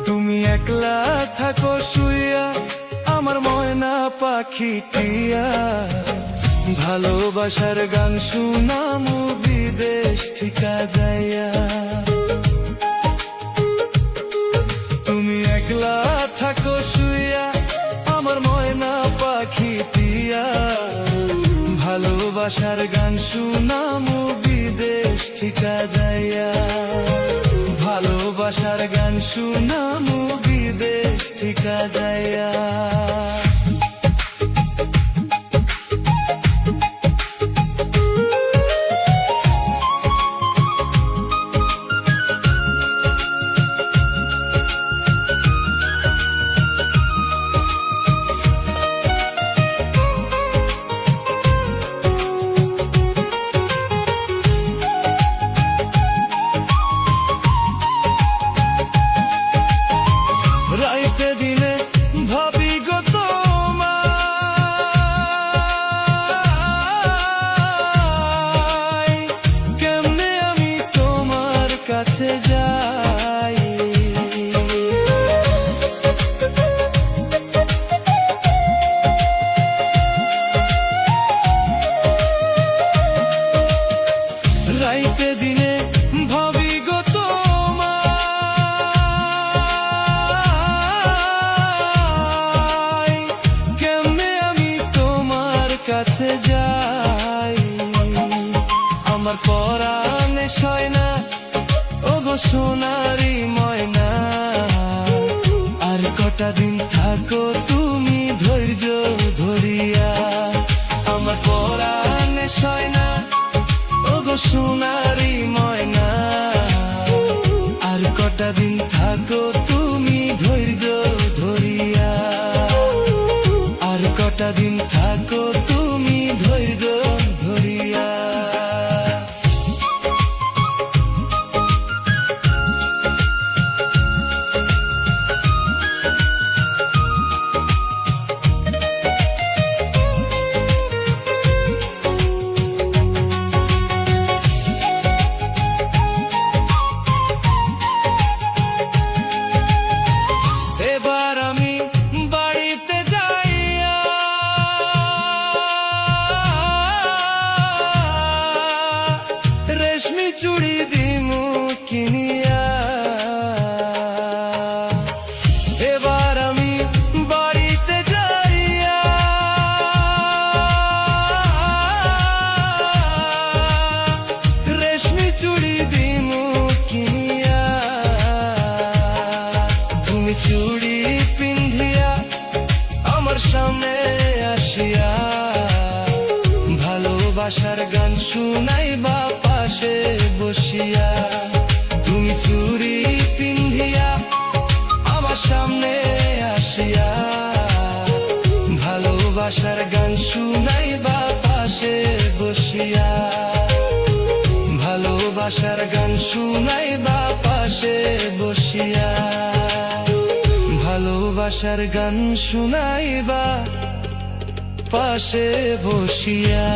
তুমি একলা থাকো শুইয়া আমার ময়না পাখি টিয়া, ভালোবাসার গান শুনামু বিদেশ থিকা যাইয়া। তুমি একলা থাকো শুইয়া আমার ময়না পাখি টিয়া, ভালোবাসার গান শুনামু বিদেশ থিকা যাইয়া। ভালোবাসার গান শুনামু বিদেশ থিকা যাইয়া। রাইতে দিনে ভাবি গো তোমায়, কেমনে আমি তোমার কাছে যাই। রাইতে দিনে ভাবি গো কাছে যাই। আমার পরাণে সয় না ও গো সোনারি ময়না, আর কটা দিন থাকো তুমি ধৈর্য ধরিয়া। আমার পরাণে সয় না ও গো সোনারি ময়না, আর কটা দিন থাকো তুমি ধৈর্য ধরিয়া। আর কটা দিন থাকো তুমি ধৈর্য ধরিয়া। এবার আমি বাড়িতে যাইয়া রেশমি চুড়ি দিমু কিনিয়া। এবার আমি বাড়িতে যাইয়া রেশমি চুড়ি দিমু কিনিয়া। তুমি চুড়ি পিন্ধিয়া আমার সামনে আসিয়া, ভালোবাসার গান শুনাইবা পাশে বসিয়া। তুমি চুড়ি পিন্ধিয়া আমার সামনে আসিয়া, ভালোবাসার গান শুনাইবা পাশে বসিয়া। ভালোবাসার গান শুনাইবা পাশে বসিয়া। ভালোবাসার গান শুনাইবা পাশে বসিয়া।